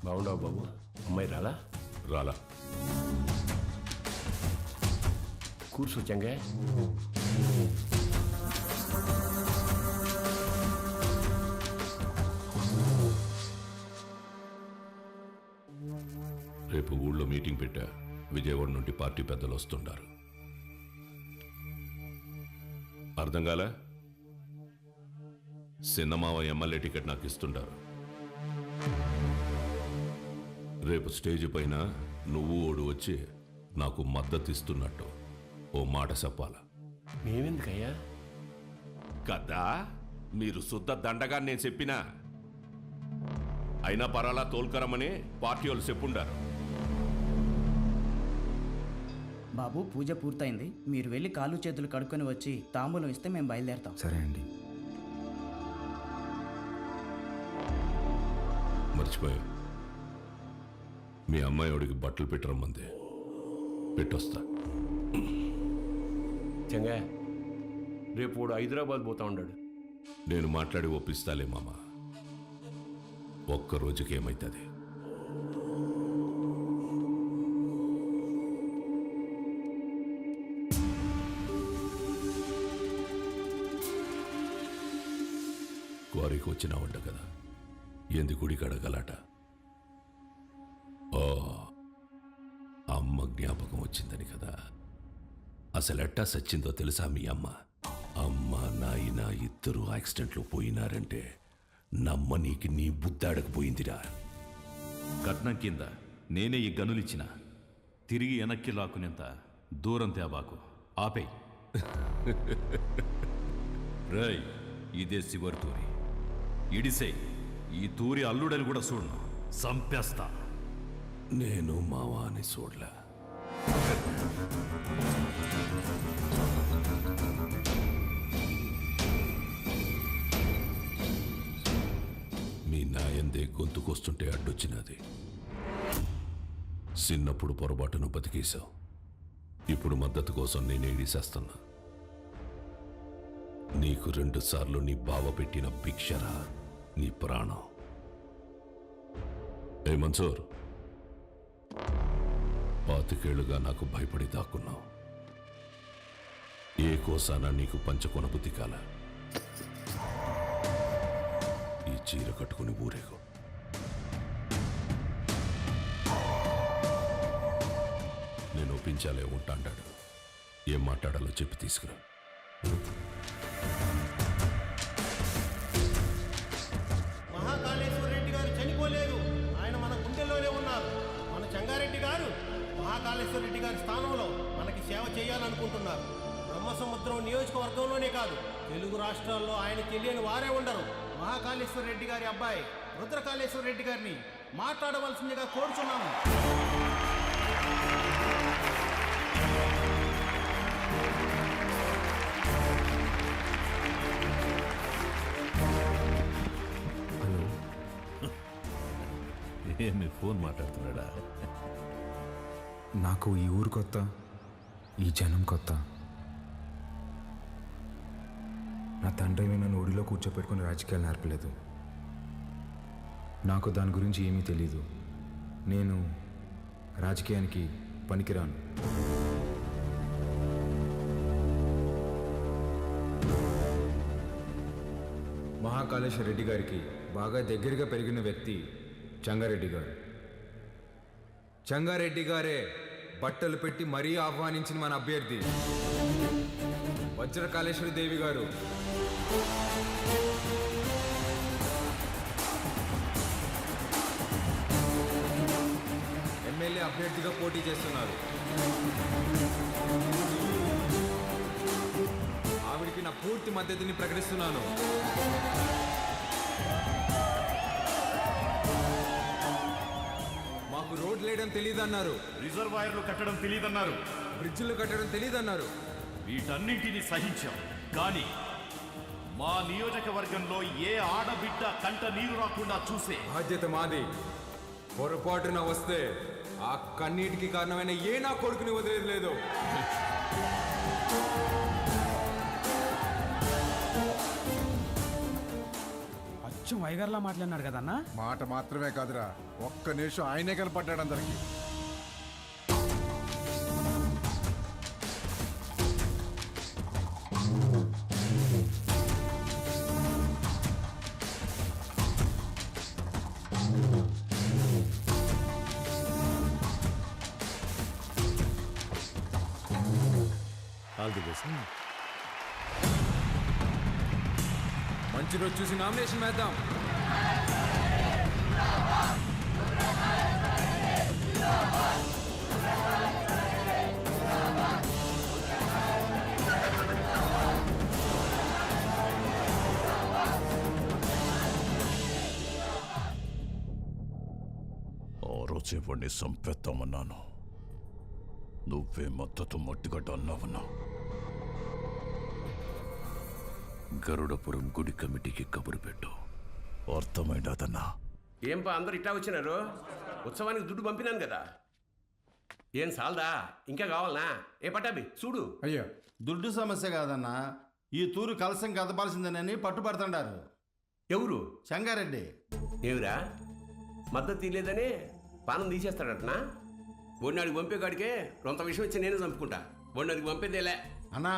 బాగుండవు బాబు. అమ్మాయి రాలా? రాలా. కూర్చో చెంగే. రేపు ఊళ్ళో మీటింగ్ పెట్టా. విజయవాడ నుండి పార్టీ పెద్దలు వస్తుండారు. అర్థం కాలే? సిన్నమావ ఎమ్మెల్యే టికెట్ నాకు ఇస్తుండారు. రేపు స్టేజ్ పైన నువ్వు ఓడు వచ్చి నాకు మద్దతు ఇస్తున్నట్టు ఓ మాట చెప్పాల. మేమెందుకయ్యా? కదా మీరు శుద్ధ దండగా నేను చెప్పినా అయినా పరాలా తోల్కరమని పార్టీ వాళ్ళు చెప్పుండారు. బాబు, పూజ పూర్తయింది. మీరు వెళ్ళి కాళ్ళు చేతులు కడుక్కొని వచ్చి తాంబూలం ఇస్తే మేము బయలుదేరతాం. సరే అండి. మర్చిపోయా, మీ అమ్మాయిడికి బట్టలు పెట్టరమ్మంది. పెట్టొస్తా. చెంగా, రేపు వాడు హైదరాబాద్ పోతా ఉన్నాడు. నేను మాట్లాడి ఒప్పిస్తాలే మామ. ఒక్క రోజుకి ఏమైతుంది? క్వారీకి వచ్చినావంట కదా, ఏంది గుడి కడగలాట? ఓ, అమ్మ జ్ఞాపకం వచ్చిందని కదా. అసలెట్టా సచ్చిందో తెలుసా మీ అమ్మ? అమ్మ నాయన ఇద్దరు యాక్సిడెంట్లో పోయినారంటే నమ్మనీకి నీ బుద్ధాడకపోయిందిరా. కట్నం కింద నేనే ఈ గనులిచ్చిన, తిరిగి వెనక్కి లాక్కునేంత దూరం తేబాకు. ఆపేయ్. రై, ఇదే చివరి తూరి. ఇడిసే ఈ తూరి అల్లుడని కూడా చూడను, సంపేస్తా. నేను మావా అని చూడలే. మీ నాయందే గొంతుకొస్తుంటే అడ్డొచ్చినది. చిన్నప్పుడు పొరపాటును బతికేశావు. ఇప్పుడు మద్దతు కోసం నేను ఏడిసేస్తున్నా. నీకు 2 సార్లు నీ బావ పెట్టిన భిక్షరా నీ ప్రాణం. ఏ మన్సూర్, 25 ఏళ్లుగా నాకు భయపడి దాక్కున్నావు. ఏ కోసానా నీకు పంచకొన బుద్ధి కాల. ఈ చీర కట్టుకుని ఊరేగు. నేను ఒప్పించాలే ఉంటాడాడు. ఏం మాట్లాడాలో చెప్పి తీసుకురా. మహాకాళేశ్వర రెడ్డి గారు చనిపోలేరు. ఆయన మన గుండెల్లోనే ఉన్నారు. మన చెంగారెడ్డి గారు మహాకాళేశ్వర రెడ్డి గారి స్థానంలో మనకి సేవ చేయాలనుకుంటున్నారు. బ్రహ్మసముద్రం నియోజకవర్గంలోనే కాదు, తెలుగు రాష్ట్రాల్లో ఆయన తెలియని వారే ఉండరు. మహాకాళేశ్వర రెడ్డి గారి అబ్బాయి రుద్రకాళేశ్వర రెడ్డి గారిని మాట్లాడవలసిందిగా కోరుచున్నాము. ఏమి ఫోన్ మాట్లాడుతున్నాడా? నాకు ఈ ఊరు కొత్త, ఈ జనం కొత్త. నా తండ్రి నన్ను ఒడిలో కూర్చోపెట్టుకుని రాజకీయాలు నేర్పలేదు. నాకు దాని గురించి ఏమీ తెలీదు. నేను రాజకీయానికి పనికిరాను. మహాకాళేశ్వర రెడ్డి గారికి బాగా దగ్గరగా పెరిగిన వ్యక్తి చెంగారెడ్డి గారు. చెంగారెడ్డి గారే బట్టలు పెట్టి మరీ ఆహ్వానించిన మన అభ్యర్థి వజ్రకాళేశ్వరి దేవి గారు. ఎమ్మెల్యే అభ్యర్థిగా పోటీ చేస్తున్నారు. ఆవిడికి నా పూర్తి మద్దతుని ప్రకటిస్తున్నాను. మాకు రోడ్లు వేయడం తెలియదన్నారు, రిజర్వాయర్లు కట్టడం తెలియదన్నారు, బ్రిడ్జిలు కట్టడం తెలియదన్నారు. వీటన్నింటినీ సహించాం. కానీ మా నియోజకవర్గంలో ఏ ఆడబిడ్డ కంట నీరు రాకుండా చూసే బాధ్యత మాది. పొరపాటున వస్తే ఆ కన్నీటికి కారణమైన ఏ నా కొడుకుని వదిలేదు లేదు. అచ్చం వైగర్లా మాట్లాడినాడు కదన్నా. మాట మాత్రమే కాదురా, ఒక్క నిమిషం ఆయనే కనపడ్డాడు అందరికి. All the best. మంచి రోజు చూసి నామినేషన్ వేద్దాం. ఆ రోజే వాడిని సంపేద్దామన్నాను, నువ్వే మద్దతు మట్టిగడ్డ అన్నావన్నా. గరుడపురం గుడి కమిటీకి కబురు పెట్టు, అర్థమైందన్నా. ఏంపా అందరు ఇట్టా వచ్చినారు? ఉత్సవానికి దుడ్డు పంపినాను కదా, ఏం సాల్దా? ఇంకా కావాలనా? ఏ పట్టాబి చూడు. అయ్యా, దుడ్డు సమస్య కాదన్నా, ఈ తూరు కలసం కదపాల్సిందేనని పట్టుబడుతుండారు. ఎవరు? చెంగారెడ్డి. ఏమిరా మద్దతు తీయలేదని పానం తీసేస్తాడటనా? ఒడినాడికి పంపే కాడికే రొంత విషయం వచ్చి నేను చంపుకుంటా. ఒడినాడికి పంపేదేలే అన్నా,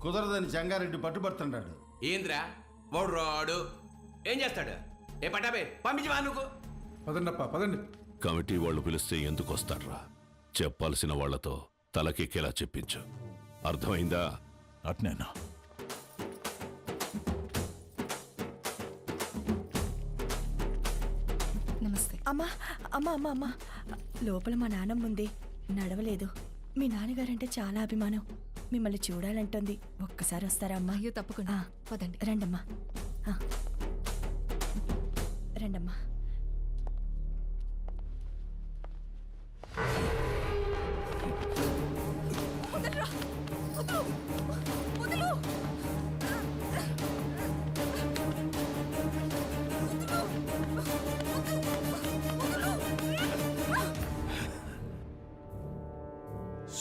కుదరదని చెంగారెడ్డి పట్టుబడుతుండాడు. ఏంద్రా వాడు రాడు, ఏం చేస్తాడు? ఏ పట్టాబే పంపించి వా నువ్వు. పదండప్ప పదండి. కమిటీ వాళ్ళు పిలిస్తే ఎందుకు వస్తాడ్రా? చెప్పాల్సిన వాళ్లతో తలకెక్కేలా చెప్పించు, అర్థమైందా? అట్నేనా? నమస్తే. అమ్మా అమ్మా అమ్మా అమ్మా, లోపల మా నాన్నమ్మ ఉంది, నడవలేదు. మీ నాన్నగారంటే చాలా అభిమానం, మిమ్మల్ని చూడాలంటుంది. ఒక్కసారి వస్తారా అమ్మా? అయ్యో తప్పకుండా, పదండి. రండమ్మా, రండమ్మా.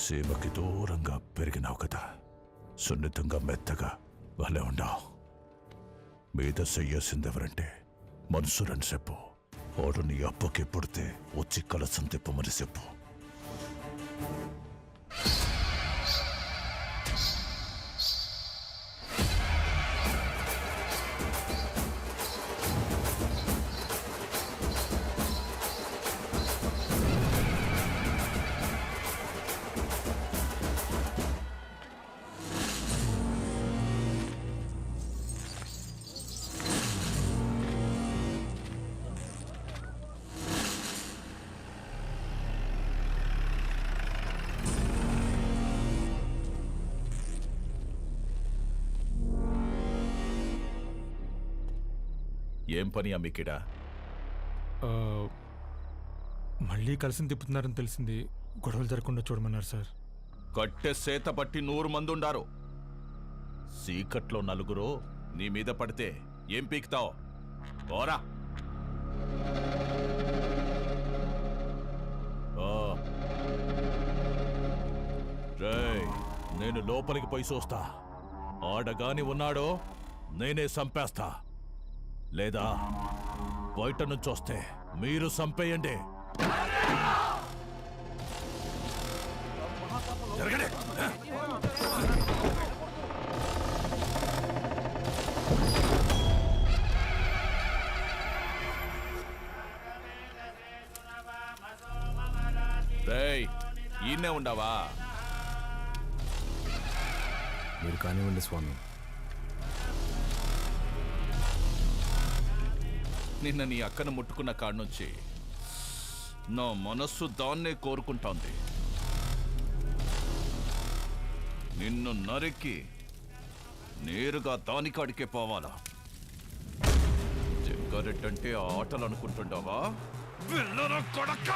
సీమకి దూరంగా పెరిగినావు కదా, సున్నితంగా మెత్తగా వాళ్ళే ఉండావు. మీద చెయ్యాల్సిందెవరంటే మనుషులని చెప్పు. వాడు నీ అప్పకి పుడితే వచ్చి కలసం తిప్పమని చెప్పు. ఏం పని అమ్మికిడా? మళ్ళీ కలిసి తిప్పుతున్నారని తెలిసింది, గొడవలు జరగకుండా చూడమన్నారు సార్. కట్టె సేత పట్టి 100 మంది ఉండారు. సీకట్లో నలుగురు నీ మీద పడితే ఏం పీకుతావు? ఓరా. రేయ్, నేను లోపలికి పోయి చూస్తా. ఆడగాని ఉన్నాడో నేనే చంపేస్తా, లేదా బయట నుంచి వస్తే మీరు చంపేయండి. రేయ్, ఈయనే ఉండవా? మీరు కానివ్వండి స్వామి. నిన్న నీ అక్కను ముట్టుకున్న కాడ్నుంచి నా మనస్సు దాన్నే కోరుకుంటోంది. నిన్ను నరికి నేరుగా దానికాడికే పోవాలా? జగ్గారెడ్డంటే ఆటలు అనుకుంటుండవా? వెళ్ళరా కొడక!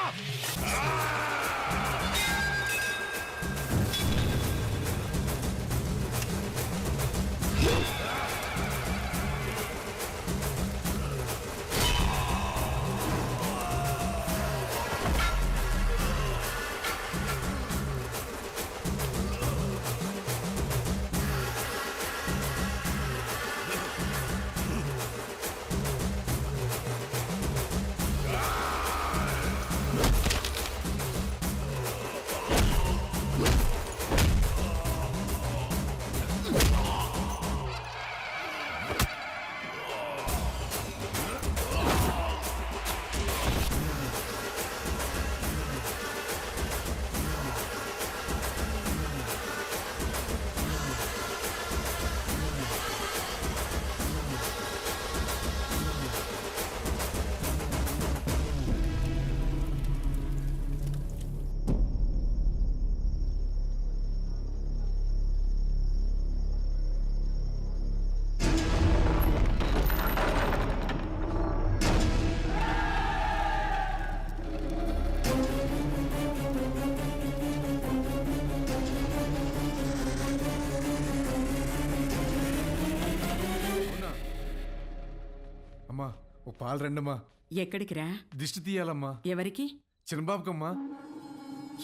అమ్మా ఓ పాలు రండమ్మా. ఎక్కడికిరా? దిష్టి తీయాలమ్మా. ఎవరికి? చిన్నబాబుకమ్మా.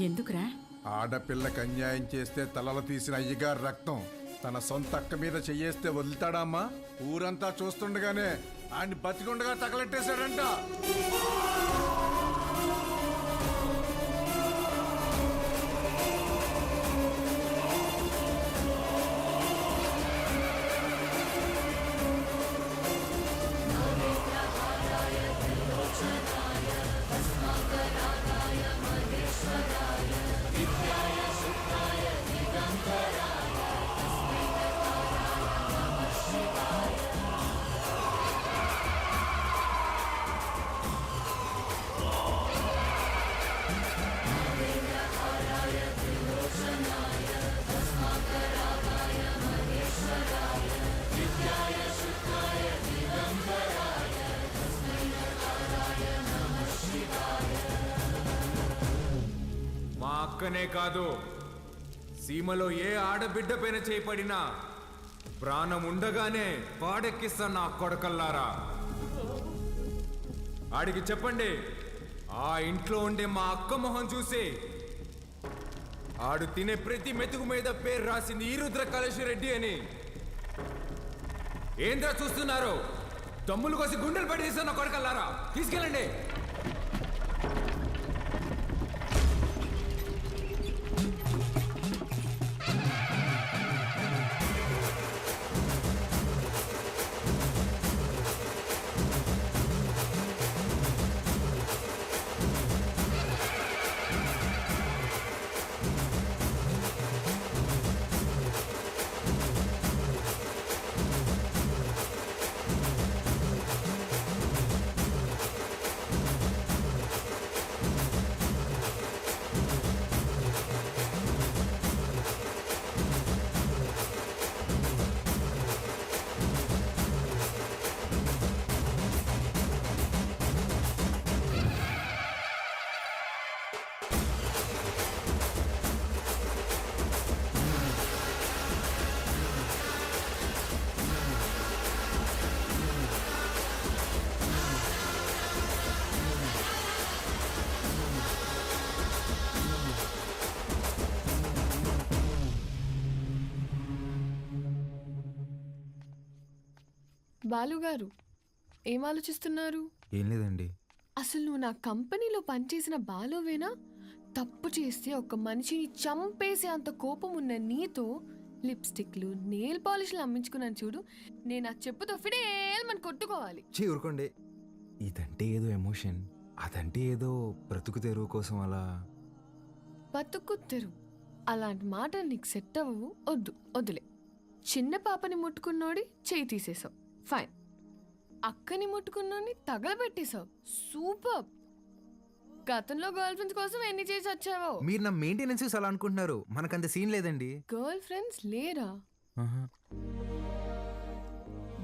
ఎందుకురా? ఆడపిల్లకి అన్యాయం చేస్తే తలలు తీసిన అయ్యగారు రక్తం తన సొంత అక్క మీద చెయ్యేస్తే వదులుతాడా అమ్మా? ఊరంతా చూస్తుండగానే ఆయన్ని బతికుండగా తగలెట్టేశాడంట. మా అక్కనే కాదు, సీమలో ఏ ఆడబిడ్డ పైన చేపడినా ప్రాణం ఉండగానే వాడెక్కిస్తా నా కొడకల్లారా. ఆడికి చెప్పండి, ఆ ఇంట్లో ఉండే మా అక్క మొహం చూసి ఆడు తినే ప్రతి మెతుకు మీద పేరు రాసింది ఈరుద్ర కళేశ్వరెడ్డి అని. ఏంద్రా చూస్తున్నారు? దమ్ములు కోసి గుండెలు పడి తీస్తున్న కొడకల్లారా, తీసుకెళ్ళండి. బాలుగారు ఏం ఆలోచిస్తున్నారు? ఏం లేదండి. అసలు నువ్వు నా కంపెనీలో పనిచేసిన బాలువేనా? తప్పు చేస్తే ఒక మనిషిని చంపేసే అంత కోపం ఉన్న నీతో లిప్స్టిక్లు నెయిల్ పాలిష్లు అమ్మించుకున్నాను చూడు. నేను ఆ చెప్పుతో ఫిడేల్మని కొట్టుకోవాలి. ఊరుకోండి. ఇదంటే ఏదో ఎమోషన్, అదంటే ఏదో బ్రతుకు తెరువు కోసం అలా. బతుకుత్తెరు అలాంటి మాటలు నీకు సెట్ అవ్వవు. వద్దులే. చిన్న పాపని ముట్టుకున్నోడి చేయి తీసేసావు, ఫైన్. అక్కని ముట్టుకున్నోడిని తగలబెట్టేశావు, సూపర్. గతంలో గర్ల్ ఫ్రెండ్స్ కోసం ఎన్ని చేసి వచ్చావో. మీరు నా మెయింటెనెన్స్ అలా అనుకుంటున్నారు, మనకంత సీన్ లేదండి. గర్ల్ ఫ్రెండ్స్ లేరా?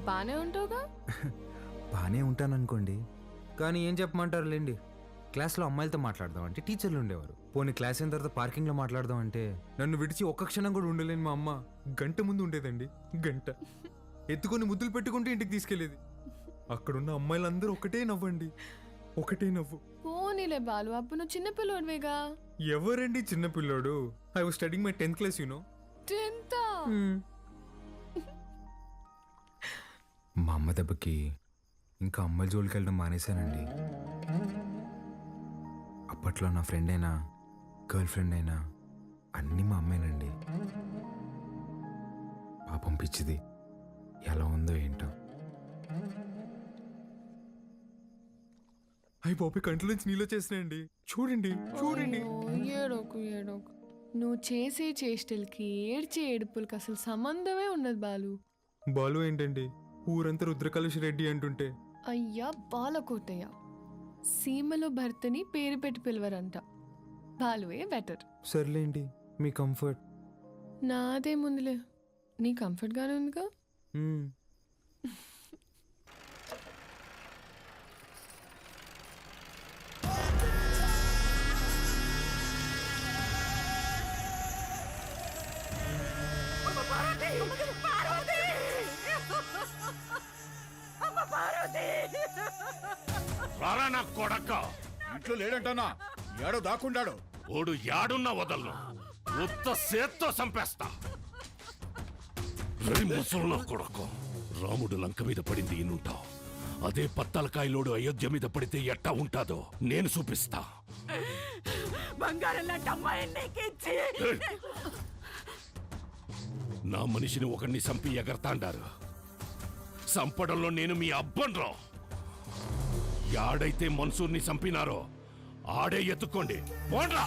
బానే ఉంటావుగా? బానే ఉంటాననుకోండి, కానీ ఏం చెప్పమంటారు లేండి. క్లాస్లో అమ్మాయిలతో మాట్లాడదాం అంటే టీచర్లు ఉండేవారు. పోనీ క్లాస్ అయిన తర్వాత పార్కింగ్లో మాట్లాడదాం అంటే నన్ను విడిచి ఒక్క క్షణం కూడా ఉండలేని మా అమ్మ గంట ముందు ఉండేదండి. గంట ఎత్తుకొని ముద్దులు పెట్టుకుంటూ ఇంటికి తీసుకెళ్లేది. అక్కడున్న అమ్మాయిలందరూ ఒకటే నవ్వండి, ఒకటే నవ్వు. పోనీలే బాలు, అప్పుడు నువ్వు చిన్నపిల్లోడివేగా. ఎవరండి చిన్నపిల్లోడు? I was studying my 10th class, you know. 10th? మా అమ్మ దెబ్బకి ఇంకా అమ్మాయిల జోలికి వెళ్ళడం మానేశానండి. అప్పట్లో నా ఫ్రెండ్ అయినా గర్ల్ ఫ్రెండ్ అయినా అన్నీ మా అమ్మేనండి. పాపం పిచ్చిది ఎలా ఉందో ఏంటో. అయ్యి బాబు కంట్లో నుంచి నీళ్ళు చేసినాయండి. చూడండి చూడండి. ఏడోకు. నువ్వు చేసే చేష్టలకి ఏడ్చే ఏడుపులకి అసలు సంబంధమే ఉండదు బాలు. బాలు ఏంటండి, ఊరంతా రుద్రకలశ రెడ్డి అంటుంటే. అయ్యా బాలకోటయ్య, సీమలో భర్తని పేరు పెట్టి పిలవరంట. బాలువే బెటర్. సర్లేండి, మీ కంఫర్ట్. నాదే ముందులే, నీ కంఫర్ట్గానే ఉందిగా. పార్వతి! రారా నా కొడక. ఇంట్లో లేడంటనా ఏడో దాక్కుండాడు. ఓడు యాడున్నా వదలను, ఉత్త సేత్తో చంపేస్తా. రే ముసలి కొడుకు, రాముడు లంక మీద పడింది ఈనుంటావు, అదే పత్తలకాయలోడు అయోధ్య మీద పడితే ఎట్టా ఉంటాదో నేను చూపిస్తా. ఏయ్! నా మనిషిని ఒకరిని చంపి ఎగరతాండారు. చంపడంలో నేను మీ అబ్బన్రా. యాడైతే మన్సూర్ని చంపినారో ఆడే ఎత్తుకోండి, పోండ్రా.